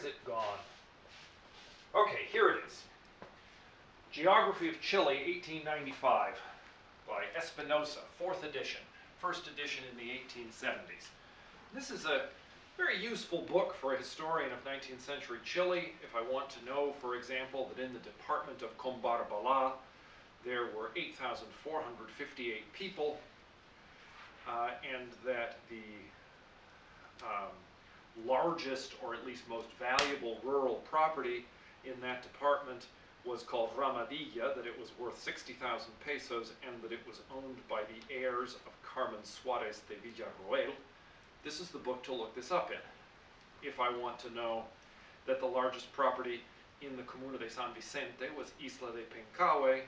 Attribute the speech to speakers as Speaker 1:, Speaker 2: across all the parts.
Speaker 1: has it gone? Okay, here it is. Geography of Chile, 1895, by Espinosa, 4th edition. First edition in the 1870s. This is a very useful book for a historian of 19th century Chile. If I want to know, for example, that in the department of Combarbala, there were 8,458 people, and that the largest, or at least most valuable, rural property in that department was called Ramadilla, that it was worth 60,000 pesos, and that it was owned by the heirs of Carmen Suarez de Villarroel. This is the book to look this up in. If I want to know that the largest property in the Comuna de San Vicente was Isla de Pencaue,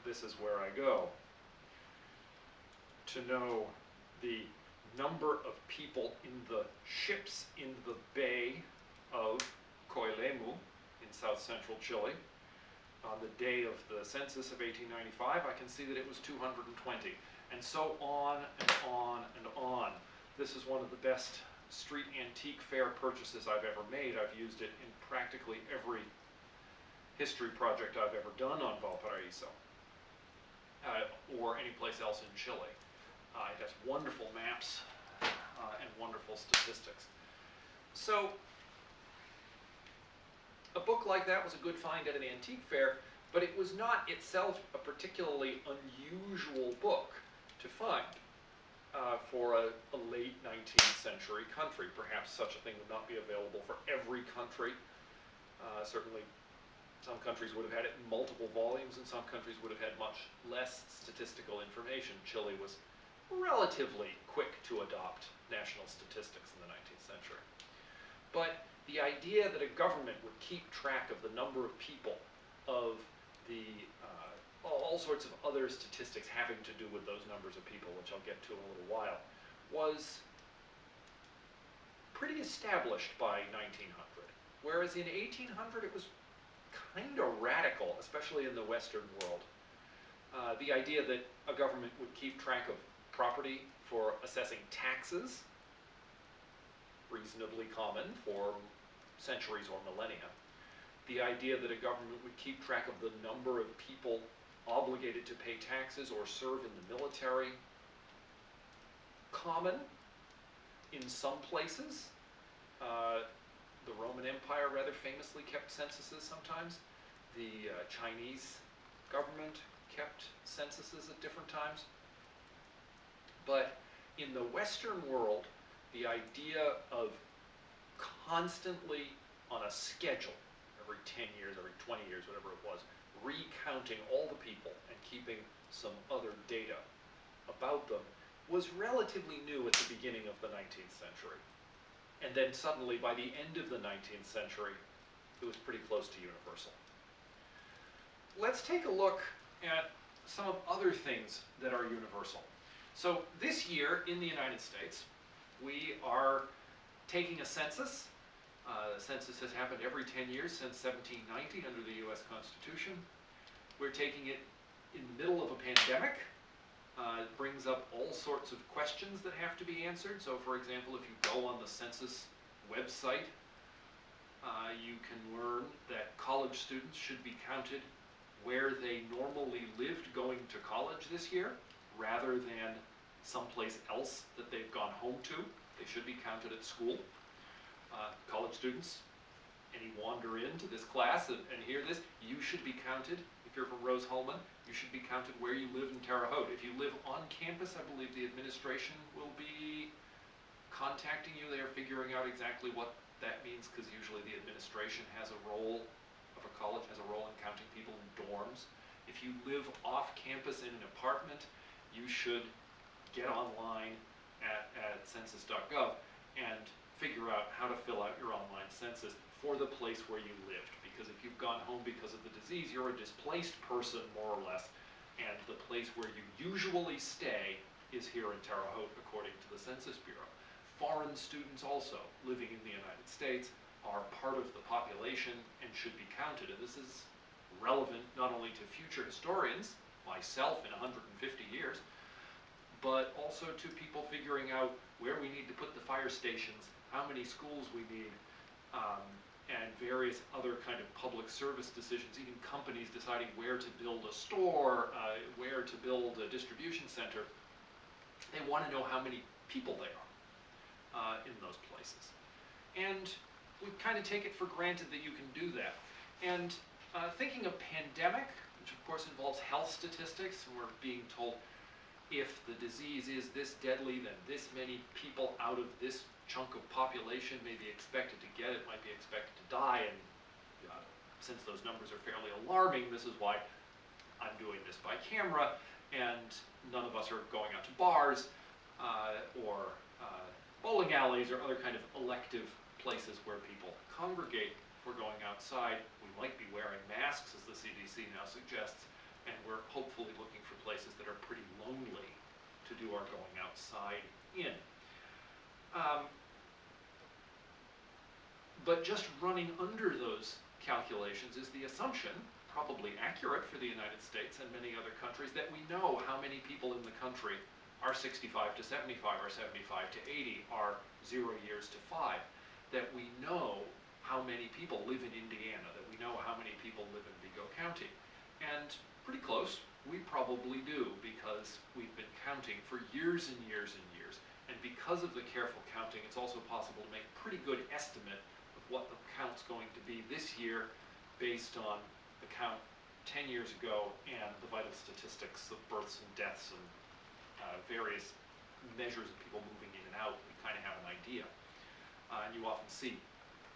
Speaker 1: this is where I go. To know the number of people in the ships in the Bay of Coelemu in south central Chile, on the day of the census of 1895, I can see that it was 220, and so on and on and on. This is one of the best street antique fair purchases I've ever made. I've used it in practically every history project I've ever done on Valparaiso, or any place else in Chile. It has wonderful maps and wonderful statistics. So, a book like that was a good find at an antique fair, but it was not itself a particularly unusual book to find for a late 19th century country. Perhaps such a thing would not be available for every country. Certainly some countries would have had it in multiple volumes, and some countries would have had much less statistical information. Chile was relatively quick to adopt national statistics in the 19th century. But the idea that a government would keep track of the number of people, of the all sorts of other statistics having to do with those numbers of people, which I'll get to in a little while, was pretty established by 1900. Whereas in 1800 it was kind of radical, especially in the Western world. The idea that a government would keep track of property for assessing taxes, reasonably common for centuries or millennia. The idea that a government would keep track of the number of people obligated to pay taxes or serve in the military, common in some places. The Roman Empire rather famously kept censuses sometimes. The Chinese government kept censuses at different times. But in the Western world, the idea of constantly on a schedule, every 10 years, every 20 years, whatever it was, recounting all the people and keeping some other data about them was relatively new at the beginning of the 19th century. And then suddenly, by the end of the 19th century, it was pretty close to universal. Let's take a look at some other things that are universal. So this year in the United States, we are taking a census. The census has happened every 10 years since 1790 under the US Constitution. We're taking it in the middle of a pandemic. It brings up all sorts of questions that have to be answered. So for example, if you go on the census website, you can learn that college students should be counted where they normally lived going to college this year, rather than someplace else that they've gone home to. They should be counted at school. College students, any wander into this class and hear this, you should be counted. If you're from Rose-Hulman, you should be counted where you live in Terre Haute. If you live on campus, I believe the administration will be contacting you. They are figuring out exactly what that means, because usually the administration has a role, of a college has a role in counting people in dorms. If you live off campus in an apartment, you should get online at census.gov and figure out how to fill out your online census for the place where you lived. Because if you've gone home because of the disease, you're a displaced person, more or less, and the place where you usually stay is here in Terre Haute, according to the Census Bureau. Foreign students also living in the United States are part of the population and should be counted. And this is relevant not only to future historians, myself in 150 years, but also to people figuring out where we need to put the fire stations, how many schools we need, and various other kind of public service decisions, even companies deciding where to build a store, where to build a distribution center, they want to know how many people there are in those places. And we kind of take it for granted that you can do that. And thinking of pandemic, which of course involves health statistics, and we're being told if the disease is this deadly, then this many people out of this chunk of population may be expected to get it, might be expected to die, and since those numbers are fairly alarming, this is why I'm doing this by camera, and none of us are going out to bars or bowling alleys or other kind of elective places where people congregate. If we're going outside, we might be wearing masks, as the CDC now suggests, and we're hopefully looking for places that are pretty lonely to do our going outside in. But just running under those calculations is the assumption, probably accurate for the United States and many other countries, that we know how many people in the country are 65 to 75, or 75 to 80, are 0 years to 5, that we know how many people live in Indiana, that we know how many people live in Vigo County. And pretty close, we probably do, because we've been counting for years and years and years. And because of the careful counting, it's also possible to make a pretty good estimate of what the count's going to be this year based on the count 10 years ago and the vital statistics of births and deaths and various measures of people moving in and out. We kind of have an idea. And you often see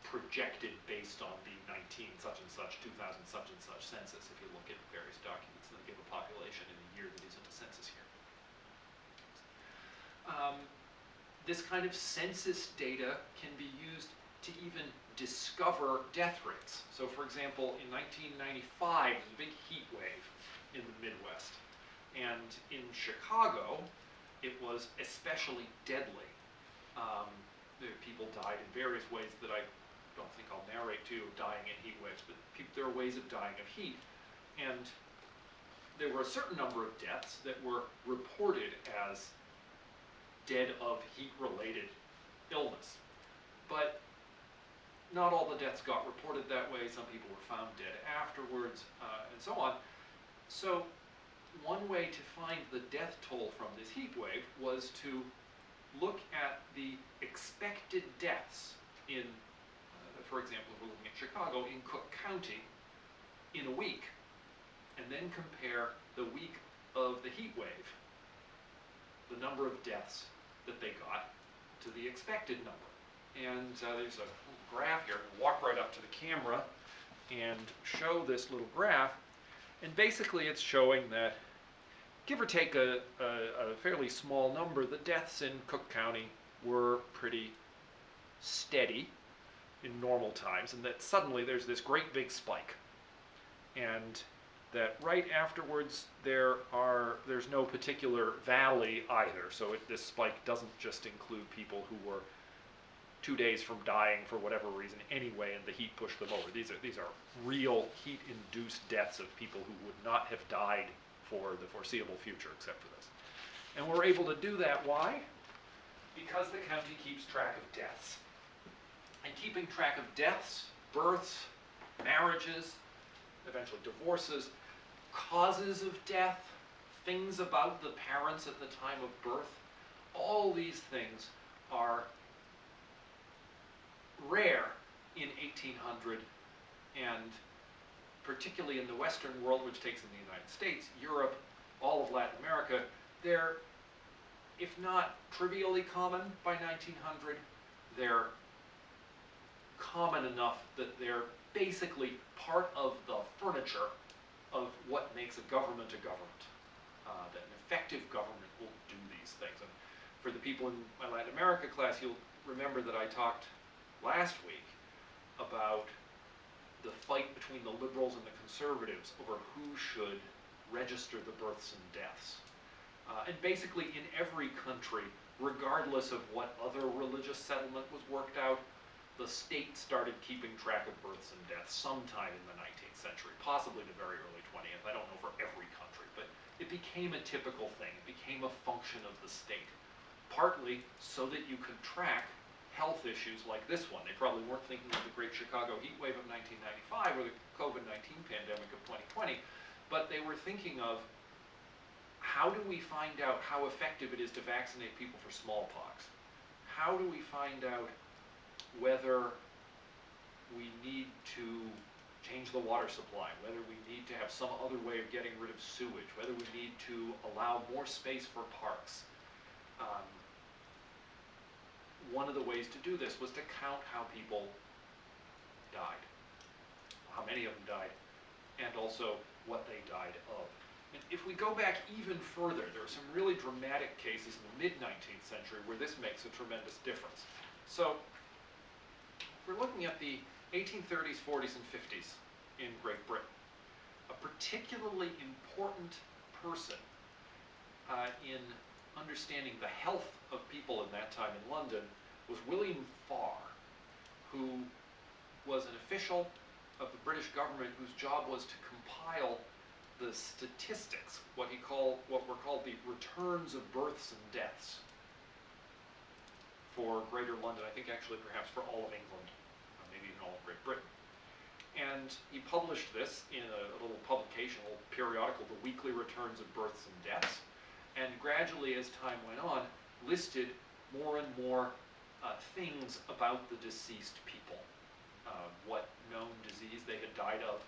Speaker 1: projected based on the 19 such and such, 2000 such and such census, if you look at various documents that give a population in a year that isn't a census year. This kind of census data can be used to even discover death rates. So for example, in 1995, there was a big heat wave in the Midwest. And in Chicago, it was especially deadly. People died in various ways that I don't think I'll narrate to you, dying in heat waves, but there are ways of dying of heat. And there were a certain number of deaths that were reported as dead of heat-related illness. But not all the deaths got reported that way. Some people were found dead afterwards, and so on. So one way to find the death toll from this heat wave was to look at the expected deaths in, for example, if we're looking at Chicago, in Cook County in a week, and then compare the week of the heat wave, the number of deaths that they got, to the expected number. And there's a graph here. I'll walk right up to the camera and show this little graph. And basically it's showing that, give or take a fairly small number, the deaths in Cook County were pretty steady in normal times, and that suddenly there's this great big spike. And that right afterwards there's no particular valley either. So this spike doesn't just include people who were 2 days from dying for whatever reason anyway, and the heat pushed them over. These are real heat-induced deaths of people who would not have died for the foreseeable future except for this. And we're able to do that, why? Because the county keeps track of deaths. And keeping track of deaths, births, marriages, eventually divorces, causes of death, things about the parents at the time of birth, all these things are rare in 1800, and particularly in the Western world, which takes in the United States, Europe, all of Latin America, they're, if not trivially common by 1900, they're common enough that they're basically part of the furniture of what makes a government a government. That an effective government will do these things. And for the people in my Latin America class, you'll remember that I talked last week about the fight between the liberals and the conservatives over who should register the births and deaths. And basically in every country, regardless of what other religious settlement was worked out, the state started keeping track of births and deaths sometime in the 19th century, possibly the very early 20th. I don't know for every country, but it became a typical thing. It became a function of the state, partly so that you could track health issues like this one. They probably weren't thinking of the Great Chicago Heat Wave of 1995 or the COVID-19 pandemic of 2020, but they were thinking of, how do we find out how effective it is to vaccinate people for smallpox? How do we find out whether we need to change the water supply, whether we need to have some other way of getting rid of sewage, whether we need to allow more space for parks? One of the ways to do this was to count how people died, how many of them died, and also what they died of. And if we go back even further, there are some really dramatic cases in the mid-19th century where this makes a tremendous difference. So, if we're looking at the 1830s, 40s, and 50s in Great Britain, a particularly important person in understanding the health of people in that time in London was William Farr, who was an official of the British government whose job was to compile the statistics, what were called the returns of births and deaths for Greater London, I think actually perhaps for all of England, maybe even all of Great Britain. And he published this in a little publication, a little periodical, the weekly returns of births and deaths, and gradually as time went on, listed more and more things about the deceased people, what known disease they had died of,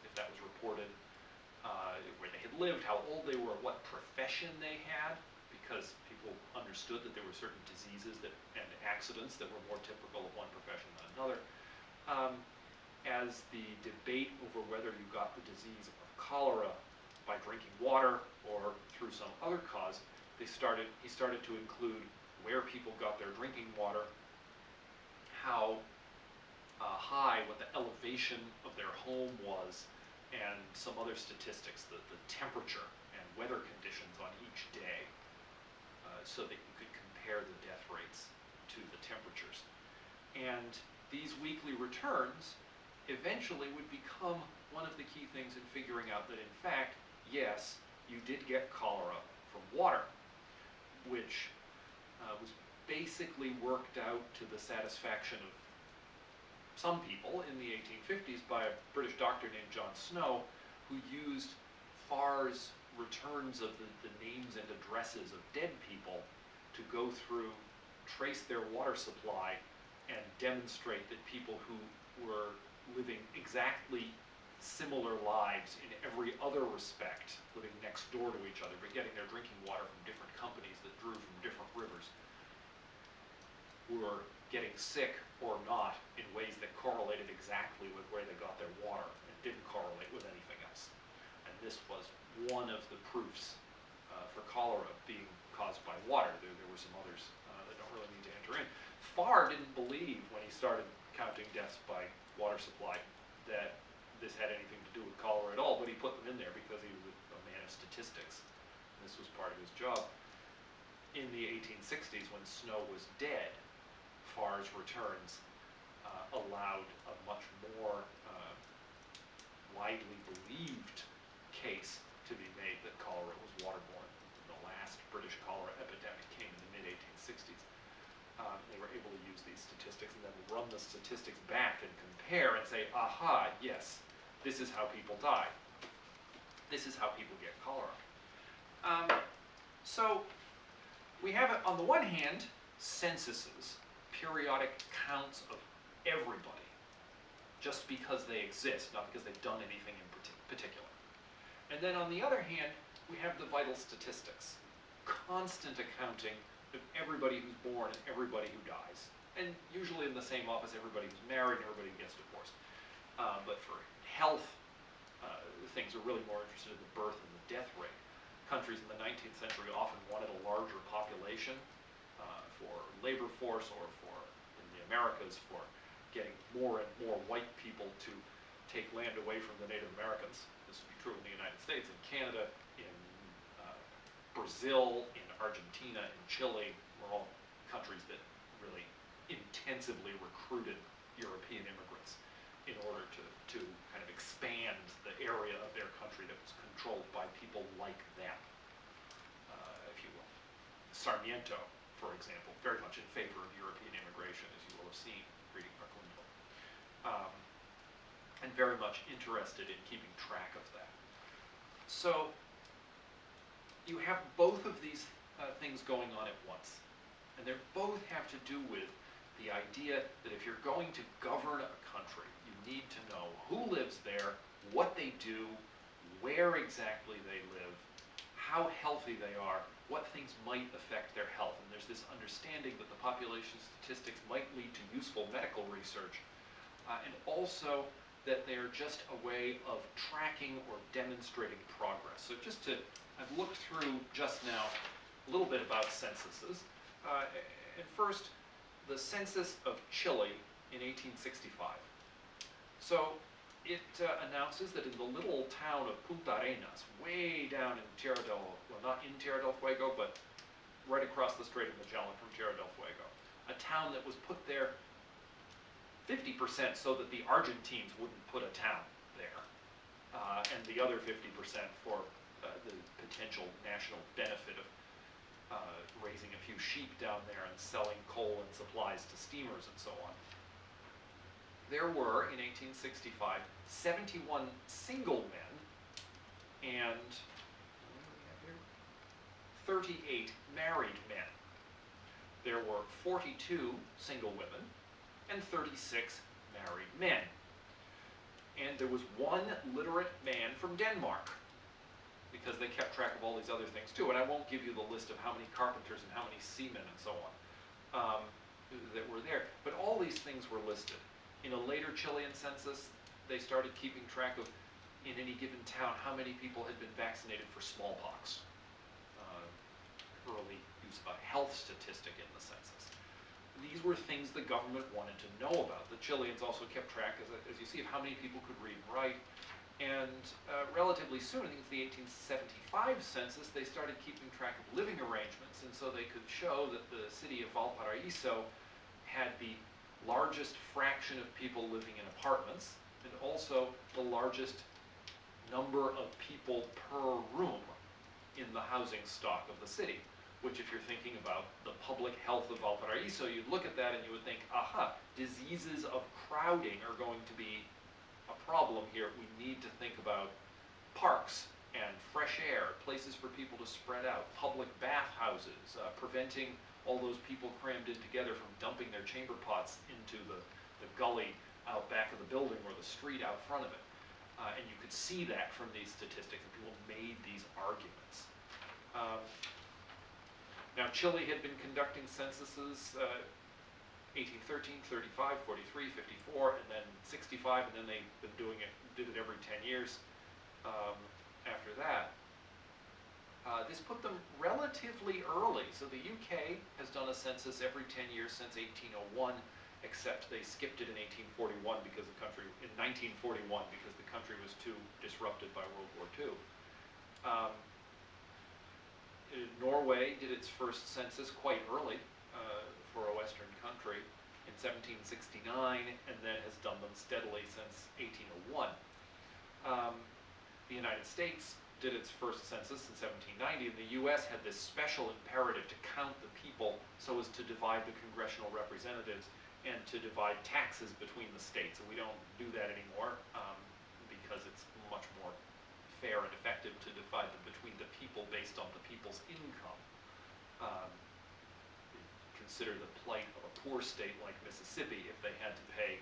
Speaker 1: if that was reported, where they had lived, how old they were, what profession they had, because people understood that there were certain diseases and accidents that were more typical of one profession than another. As the debate over whether you got the disease of cholera by drinking water or through some other cause, he started to include where people got their drinking water, how high, what the elevation of their home was, and some other statistics, the temperature and weather conditions on each day, so that you could compare the death rates to the temperatures. And these weekly returns eventually would become one of the key things in figuring out that, in fact, yes, you did get cholera from water, which was basically worked out to the satisfaction of some people in the 1850s by a British doctor named John Snow, who used Farr's returns of the names and addresses of dead people to go through, trace their water supply, and demonstrate that people who were living exactly similar lives in every other respect, living next door to each other, but getting their drinking water from different companies that drew from different rivers, were getting sick or not in ways that correlated exactly with where they got their water and didn't correlate with anything else. And this was one of the proofs for cholera being caused by water. There were some others that don't really need to enter in. Farr didn't believe when he started counting deaths by water supply that this had anything to do with cholera at all, but he put them in there because he was a man of statistics. This was part of his job. In the 1860s, when Snow was dead, Farr's returns allowed a much more widely believed case to be made that cholera was waterborne. The last British cholera epidemic came in the mid-1860s. They were able to use these statistics and then run the statistics back and compare and say, aha, yes, this is how people die. This is how people get cholera. So we have, on the one hand, censuses, periodic counts of everybody, just because they exist, not because they've done anything in particular. And then on the other hand, we have the vital statistics, constant accounting of everybody who's born and everybody who dies. And usually in the same office, everybody who's married and everybody who gets divorced. But for health, things are really more interested in the birth and the death rate. Countries in the 19th century often wanted a larger population for labor force, or for, in the Americas, for getting more and more white people to take land away from the Native Americans. This would be true in the United States, in Canada, in Brazil, in Argentina, in Chile, were all countries that really intensively recruited European immigrants in order to kind of expand the area of their country that was controlled by people like them, if you will. Sarmiento, for example, very much in favor of European immigration, as you will have seen reading Facundo, and very much interested in keeping track of that. So you have both of these things going on at once, and they both have to do with the idea that if you're going to govern a country, you need to know who lives there, what they do, where exactly they live, how healthy they are, what things might affect their health. And there's this understanding that the population statistics might lead to useful medical research, and also that they are just a way of tracking or demonstrating progress. So just to, I've looked through just now a little bit about censuses. And first, the census of Chile in 1865. So it announces that in the little town of Punta Arenas, way down in Tierra del, well, not in Tierra del Fuego, but right across the Strait of Magellan from Tierra del Fuego, a town that was put there 50% so that the Argentines wouldn't put a town there, and the other 50% for the potential national benefit of raising a few sheep down there and selling coal and supplies to steamers and so on. There were, in 1865, 71 single men and 38 married men. There were 42 single women and 36 married men. And there was one literate man from Denmark, because they kept track of all these other things too. And I won't give you the list of how many carpenters and how many seamen and so on that were there. But all these things were listed. In a later Chilean census, they started keeping track of, in any given town, how many people had been vaccinated for smallpox. Early use of a health statistic in the census. These were things the government wanted to know about. The Chileans also kept track, as you see, of how many people could read and write. And relatively soon, I think it's the 1875 census, they started keeping track of living arrangements, and so they could show that the city of Valparaiso had the largest fraction of people living in apartments, and also the largest number of people per room in the housing stock of the city. Which, if you're thinking about the public health of Valparaiso, you'd look at that and you would think, aha, diseases of crowding are going to be a problem here. We need to think about parks and fresh air, places for people to spread out, public bathhouses, preventing all those people crammed in together from dumping their chamber pots into the gully out back of the building or the street out front of it. And you could see that from these statistics, and people made these arguments. Now, Chile had been conducting censuses 1813, 35, 43, 54, and then 65, and then they've been did it every 10 years after that. This put them relatively early. So the UK has done a census every 10 years since 1801, except they skipped it in 1841 because the country, in 1941, because the country was too disrupted by World War II. Norway did its first census quite early for a Western country in 1769, and then has done them steadily since 1801. The United States did its first census in 1790, and the US had this special imperative to count the people so as to divide the congressional representatives and to divide taxes between the states. And we don't do that anymore because it's much more fair and effective to divide them between the people based on the people's income. Consider the plight of a poor state like Mississippi if they had to pay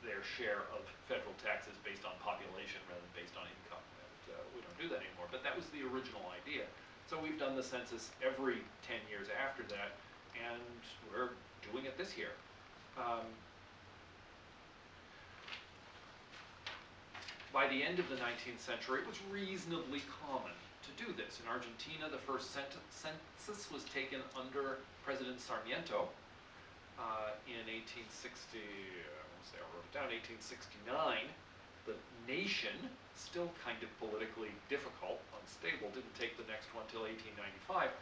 Speaker 1: their share of federal taxes based on population rather than based on income. And, we don't do that anymore, but that was the original idea. So we've done the census every 10 years after that, and we're doing it this year. By the end of the 19th century, it was reasonably common to do this. In Argentina, the first census was taken under President Sarmiento in 1860, I won't say I wrote it down, 1869. The nation, still kind of politically difficult, unstable, didn't take the next one till 1895.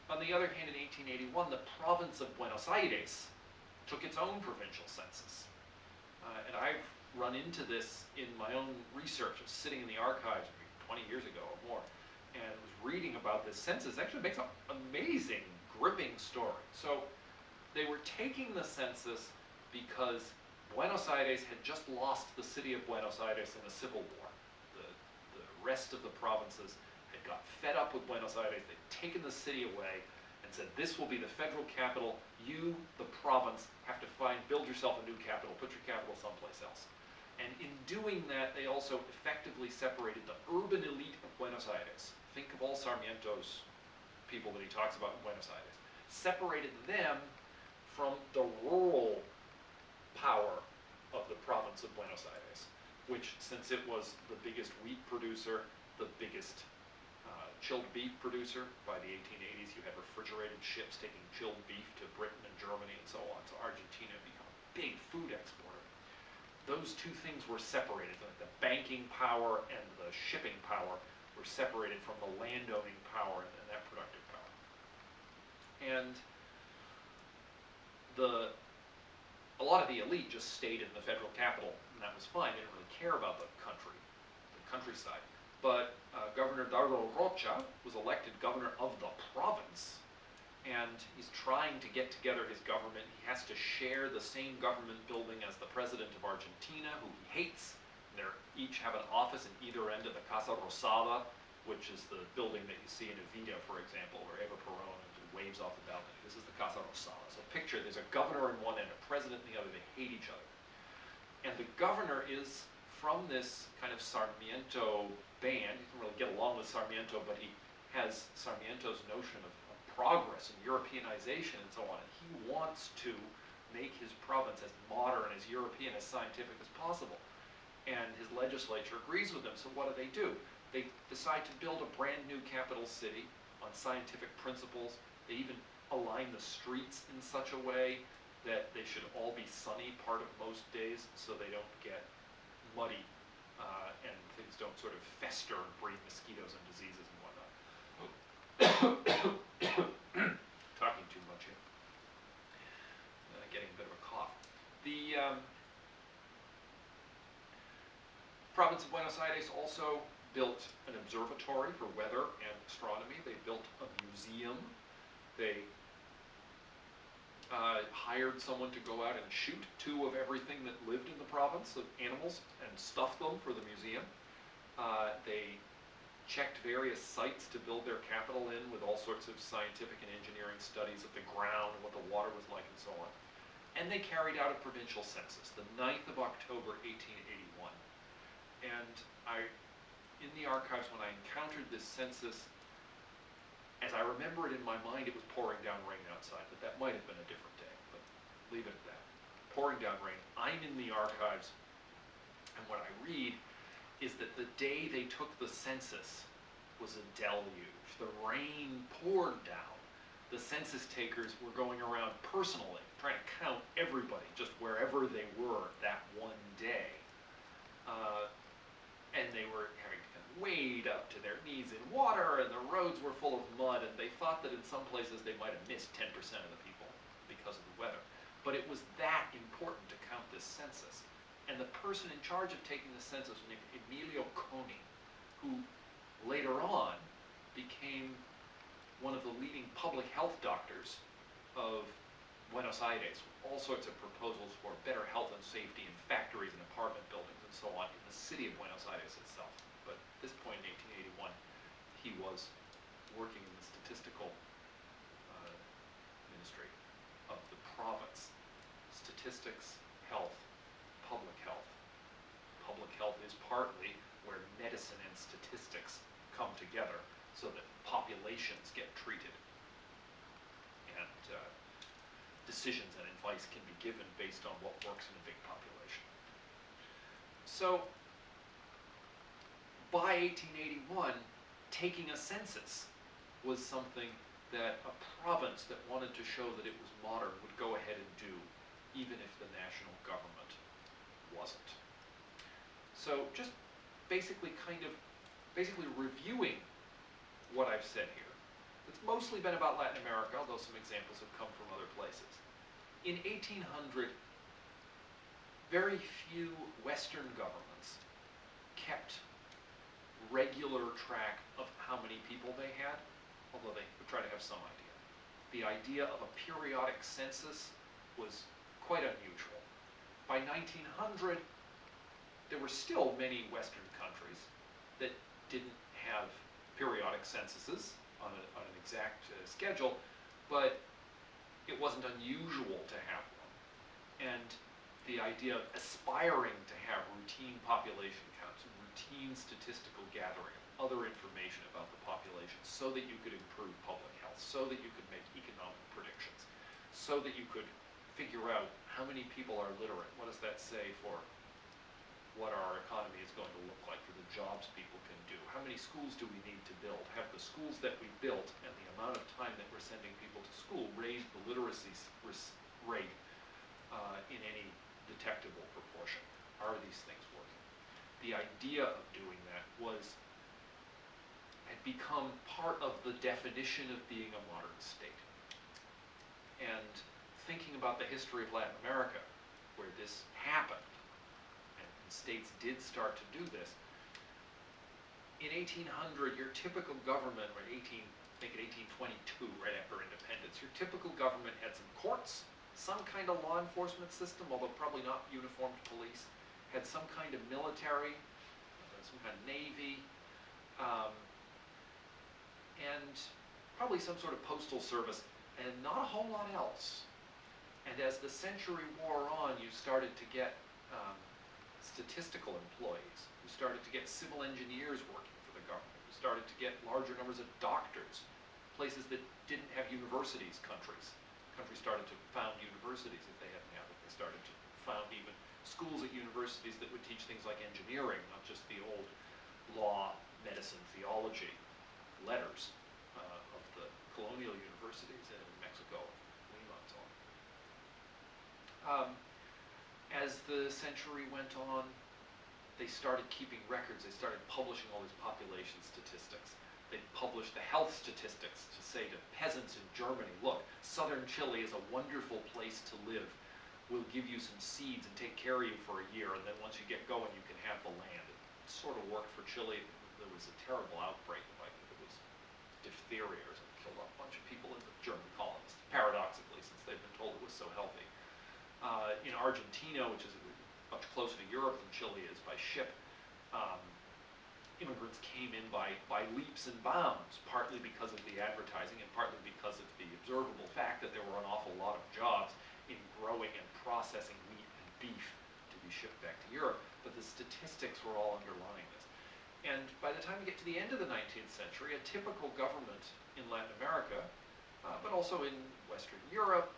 Speaker 1: On the other hand, in 1881, the province of Buenos Aires took its own provincial census. And I've run into this in my own research. I was sitting in the archives 20 years ago or more, and was reading about this census. It actually makes an amazing gripping story. So they were taking the census because Buenos Aires had just lost the city of Buenos Aires in a civil war. The rest of the provinces had got fed up with Buenos Aires. They'd taken the city away and said, this will be the federal capital. You, the province, have to build yourself a new capital, put your capital someplace else. And in doing that, they also effectively separated the urban elite of Buenos Aires. Think of all Sarmiento's people that he talks about in Buenos Aires. Separated them from the rural power of the province of Buenos Aires, which, since it was the biggest wheat producer, the biggest chilled beef producer, by the 1880s you had refrigerated ships taking chilled beef to Britain and Germany and so on, so Argentina had become a big food exporter. Those two things were separated, like the banking power and the shipping power were separated from the landowning power and that productive power. And a lot of the elite just stayed in the federal capital, and that was fine. They didn't really care about the countryside. But Governor Dardo Rocha was elected governor of the province, and he's trying to get together his government. He has to share the same government building as the president of Argentina, who he hates. They each have an office in either end of the Casa Rosada, which is the building that you see in Evita, for example, where Eva Perón waves off the balcony. This is the Casa Rosada. So picture, there's a governor in one end, a president in the other. They hate each other. And the governor is from this kind of Sarmiento band. He doesn't really get along with Sarmiento, but he has Sarmiento's notion of progress and Europeanization and so on. And he wants to make his province as modern, as European, as scientific as possible. And his legislature agrees with him. So what do? They decide to build a brand new capital city on scientific principles. They even align the streets in such a way that they should all be sunny part of most days so they don't get muddy and things don't sort of fester and breed mosquitoes and diseases and whatnot. Talking too much here. Getting a bit of a cough. The province of Buenos Aires also built an observatory for weather and astronomy. They built a museum. They hired someone to go out and shoot two of everything that lived in the province of animals and stuff them for the museum. They checked various sites to build their capital in with all sorts of scientific and engineering studies of the ground and what the water was like and so on. And they carried out a provincial census, the 9th of October, 1881. And in the archives, when I encountered this census, as I remember it in my mind, it was pouring down rain outside, but that might have been a different day, but leave it at that. Pouring down rain. I'm in the archives, and what I read is that the day they took the census was a deluge. The rain poured down. The census takers were going around personally, trying to count everybody, just wherever they were that one day. And they were having to wade up to their knees in water, and the roads were full of mud, and they thought that in some places they might have missed 10% of the people because of the weather. But it was that important to count this census. And the person in charge of taking the census was named Emilio Coni, who later on became one of the leading public health doctors of Buenos Aires, with all sorts of proposals for better health and safety in factories and apartment buildings and so on in the city of Buenos Aires itself. But at this point in 1881, he was working in the statistical ministry of the province. Statistics, health, public health. Public health is partly where medicine and statistics come together so that populations get treated and decisions and advice can be given based on what works in a big population. So by 1881, taking a census was something that a province that wanted to show that it was modern would go ahead and do, even if the national government wasn't. So just basically reviewing what I've said here. It's mostly been about Latin America, although some examples have come from other places. In 1800, very few Western governments kept regular track of how many people they had, although they would try to have some idea. the idea of a periodic census was quite unusual. By 1900, there were still many Western countries that didn't have periodic censuses on an exact schedule, but it wasn't unusual to have one. And the idea of aspiring to have routine population counts and routine statistical gathering of other information about the population so that you could improve public health, so that you could make economic predictions, so that you could figure out how many people are literate. What does that say for what our economy is going to look like, for the jobs people can do? How many schools do we need to build? Have the schools that we built and the amount of time that we're sending people to school raise the literacy rate in any detectable proportion? Are these things working? The idea of doing that had become part of the definition of being a modern state. And thinking about the history of Latin America, where this happened, and states did start to do this, in 1800, your typical government, or make it 1822, right after independence, your typical government had some courts, some kind of law enforcement system, although probably not uniformed police, had some kind of military, some kind of navy, and probably some sort of postal service, and not a whole lot else. And as the century wore on, you started to get statistical employees. You started to get civil engineers working for the government. You started to get larger numbers of doctors. Places that didn't have universities, countries started to found universities if they hadn't had it. They started to found even schools at universities that would teach things like engineering, not just the old law, medicine, theology, letters of the colonial universities in Mexico, Lima, and so on. As the century went on, they started keeping records. They started publishing all these population statistics. They published the health statistics to say to peasants in Germany, look, southern Chile is a wonderful place to live. We'll give you some seeds and take care of you for a year, and then once you get going, you can have the land. It sort of worked for Chile. There was a terrible outbreak of, I think it was diphtheria or something, killed off a bunch of people in the German colonies, paradoxically, since they've been told it was so healthy. In Argentina, which is much closer to Europe than Chile is by ship, immigrants came in by leaps and bounds, partly because of the advertising and partly because of the observable fact that there were an awful lot of jobs in growing and processing meat and beef to be shipped back to Europe, but the statistics were all underlying this. And by the time we get to the end of the 19th century, a typical government in Latin America, but also in Western Europe,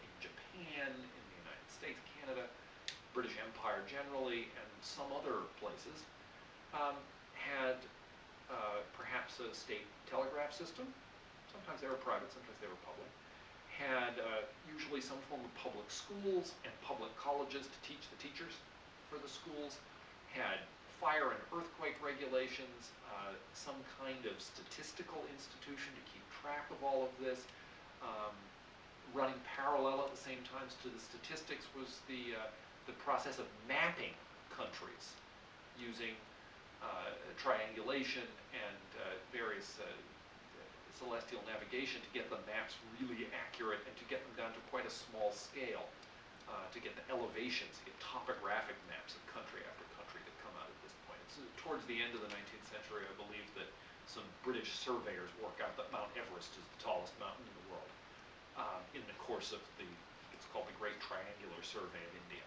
Speaker 1: in Japan, in the United States, Canada, British Empire generally, and some other places, had perhaps a state telegraph system. Sometimes they were private, sometimes they were public. Had usually some form of public schools and public colleges to teach the teachers for the schools. Had fire and earthquake regulations, some kind of statistical institution to keep track of all of this. Running parallel at the same time to the statistics was the process of mapping countries using triangulation and various celestial navigation to get the maps really accurate and to get them down to quite a small scale, to get the elevations, to get topographic maps of country after country that come out at this point. It's towards the end of the 19th century, I believe, that some British surveyors work out that Mount Everest is the tallest mountain in the world in the course of it's called the Great Triangular Survey of India.